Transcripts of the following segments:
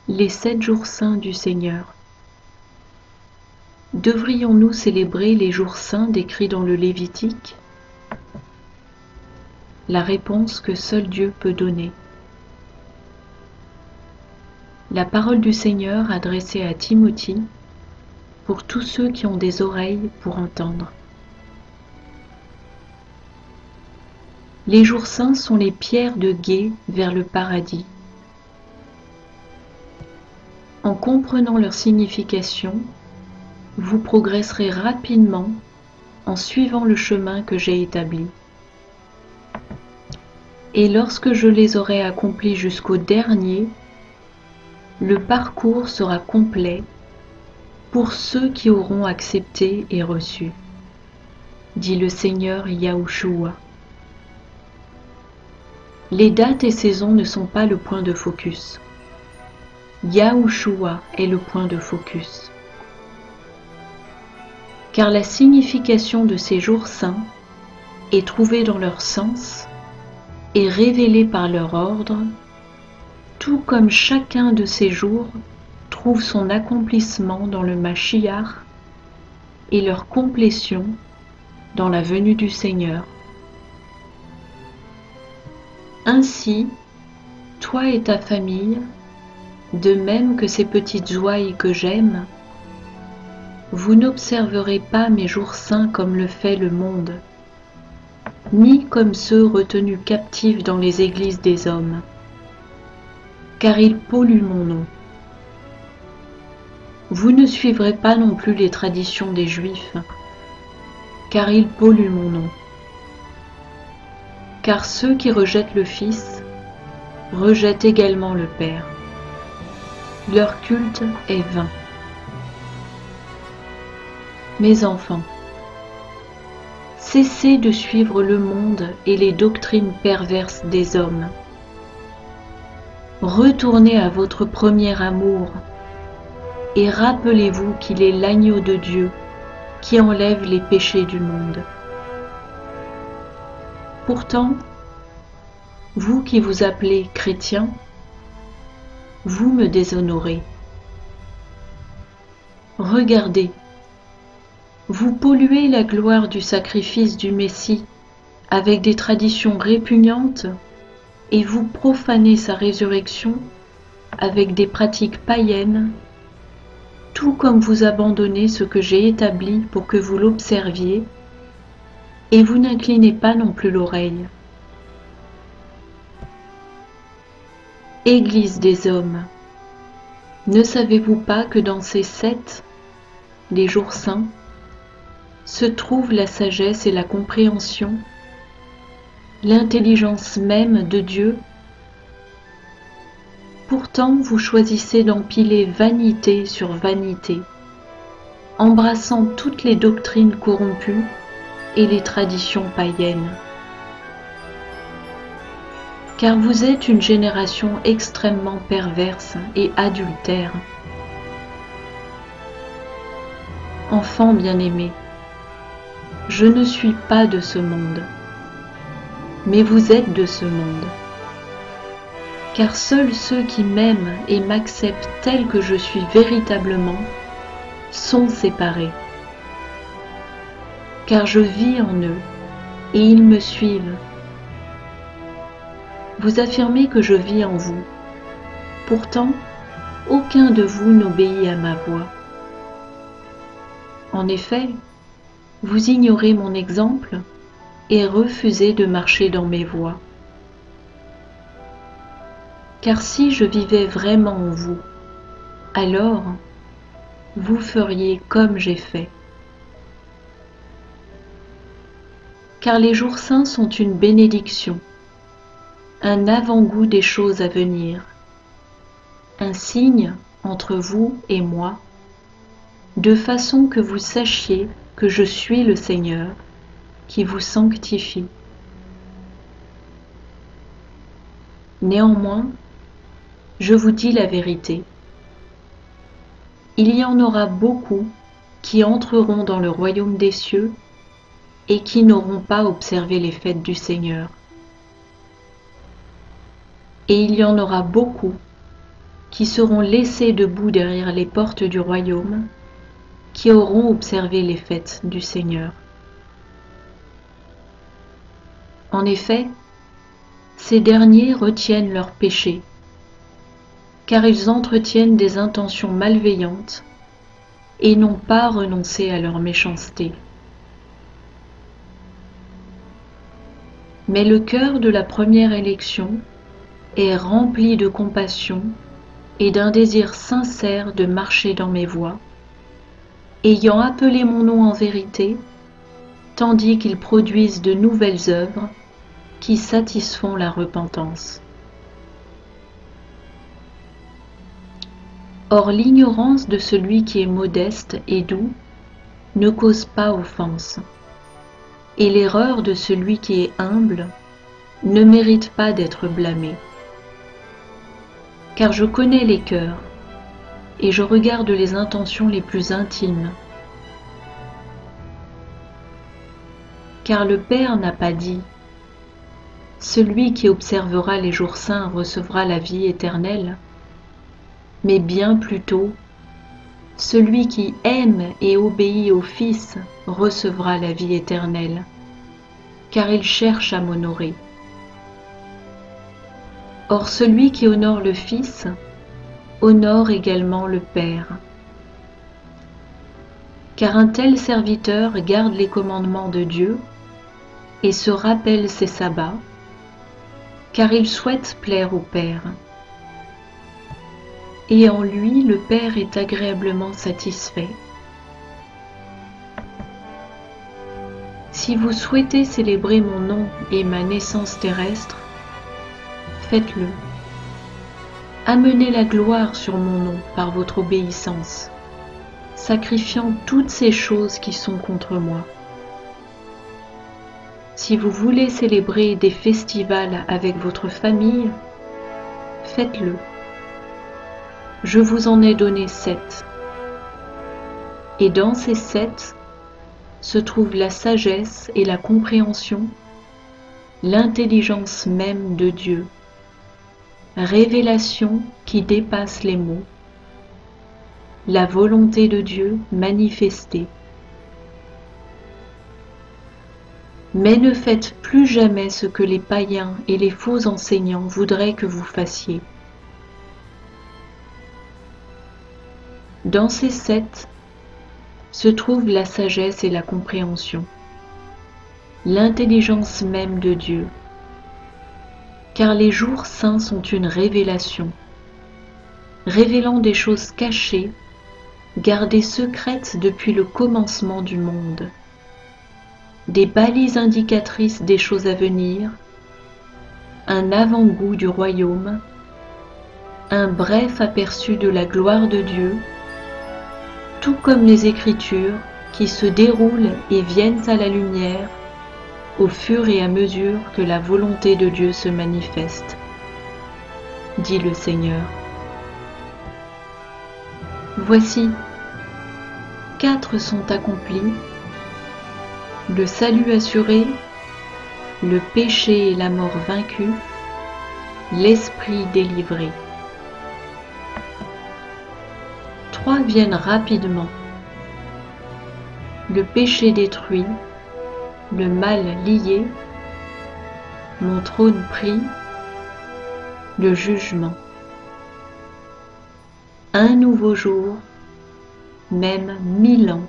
Les 7 jours saints du Seigneur. Devrions-nous célébrer les jours saints décrits dans le Lévitique? La réponse que seul Dieu peut donner. La parole du Seigneur adressée à Timothée pour tous ceux qui ont des oreilles pour entendre. Les jours saints sont les pierres de gué vers le paradis. En comprenant leur signification, vous progresserez rapidement en suivant le chemin que j'ai établi. Et lorsque je les aurai accomplis jusqu'au dernier, le parcours sera complet pour ceux qui auront accepté et reçu, dit le Seigneur Yahushua. Les dates et saisons ne sont pas le point de focus. Yahushua est le point de focus. Car la signification de ces jours saints est trouvée dans leur sens et révélée par leur ordre, tout comme chacun de ces jours trouve son accomplissement dans le Mashiach et leur complétion dans la venue du Seigneur. Ainsi, toi et ta famille, de même que ces petites ouailles que j'aime, vous n'observerez pas mes jours saints comme le fait le monde, ni comme ceux retenus captifs dans les églises des hommes, car ils polluent mon nom. Vous ne suivrez pas non plus les traditions des Juifs, car ils polluent mon nom. Car ceux qui rejettent le Fils rejettent également le Père. Leur culte est vain. Mes enfants, cessez de suivre le monde et les doctrines perverses des hommes. Retournez à votre premier amour et rappelez-vous qu'il est l'agneau de Dieu qui enlève les péchés du monde. Pourtant, vous qui vous appelez chrétiens, vous me déshonorez. Regardez, vous polluez la gloire du sacrifice du Messie avec des traditions répugnantes et vous profanez sa résurrection avec des pratiques païennes, tout comme vous abandonnez ce que j'ai établi pour que vous l'observiez, et vous n'inclinez pas non plus l'oreille. Église des hommes, ne savez-vous pas que dans ces 7, les jours saints, se trouvent la sagesse et la compréhension, l'intelligence même de Dieu? Pourtant, vous choisissez d'empiler vanité sur vanité, embrassant toutes les doctrines corrompues et les traditions païennes. Car vous êtes une génération extrêmement perverse et adultère. Enfants bien-aimés, je ne suis pas de ce monde, mais vous êtes de ce monde. Car seuls ceux qui m'aiment et m'acceptent tel que je suis véritablement sont séparés. Car je vis en eux et ils me suivent. Vous affirmez que je vis en vous. Pourtant, aucun de vous n'obéit à ma voix. En effet, vous ignorez mon exemple et refusez de marcher dans mes voies. Car si je vivais vraiment en vous, alors vous feriez comme j'ai fait. Car les jours saints sont une bénédiction, un avant-goût des choses à venir, un signe entre vous et moi, de façon que vous sachiez que je suis le Seigneur qui vous sanctifie. Néanmoins, je vous dis la vérité. Il y en aura beaucoup qui entreront dans le royaume des cieux et qui n'auront pas observé les fêtes du Seigneur. Et il y en aura beaucoup qui seront laissés debout derrière les portes du royaume, qui auront observé les fêtes du Seigneur. En effet, ces derniers retiennent leurs péchés, car ils entretiennent des intentions malveillantes et n'ont pas renoncé à leur méchanceté. Mais le cœur de la première élection est rempli de compassion et d'un désir sincère de marcher dans mes voies, ayant appelé mon nom en vérité, tandis qu'ils produisent de nouvelles œuvres qui satisfont la repentance. Or l'ignorance de celui qui est modeste et doux ne cause pas offense, et l'erreur de celui qui est humble ne mérite pas d'être blâmée. Car je connais les cœurs, et je regarde les intentions les plus intimes. Car le Père n'a pas dit « Celui qui observera les jours saints recevra la vie éternelle », mais bien plutôt « Celui qui aime et obéit au Fils recevra la vie éternelle, car il cherche à m'honorer. » Or celui qui honore le Fils honore également le Père. Car un tel serviteur garde les commandements de Dieu et se rappelle ses sabbats, car il souhaite plaire au Père. Et en lui, le Père est agréablement satisfait. Si vous souhaitez célébrer mon nom et ma naissance terrestre, faites-le. Amenez la gloire sur mon nom par votre obéissance, sacrifiant toutes ces choses qui sont contre moi. Si vous voulez célébrer des festivals avec votre famille, faites-le. Je vous en ai donné 7. Et dans ces 7 se trouvent la sagesse et la compréhension, l'intelligence même de Dieu, révélation qui dépasse les mots, la volonté de Dieu manifestée. Mais ne faites plus jamais ce que les païens et les faux enseignants voudraient que vous fassiez. Dans ces 7 se trouvent la sagesse et la compréhension, l'intelligence même de Dieu, car les jours saints sont une révélation, révélant des choses cachées, gardées secrètes depuis le commencement du monde, des balises indicatrices des choses à venir, un avant-goût du royaume, un bref aperçu de la gloire de Dieu, tout comme les Écritures qui se déroulent et viennent à la lumière au fur et à mesure que la volonté de Dieu se manifeste, dit le Seigneur. Voici, 4 sont accomplis, le salut assuré, le péché et la mort vaincus, l'esprit délivré. 3 viennent rapidement, le péché détruit, le mal lié, mon trône pris, le jugement. Un nouveau jour, même 1000 ans.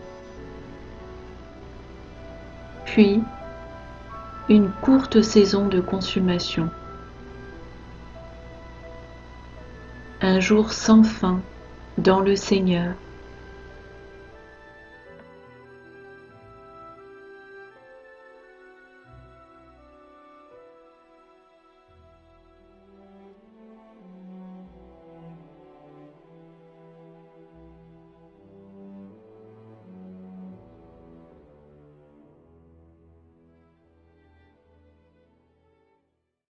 Puis, une courte saison de consommation. Un jour sans fin dans le Seigneur.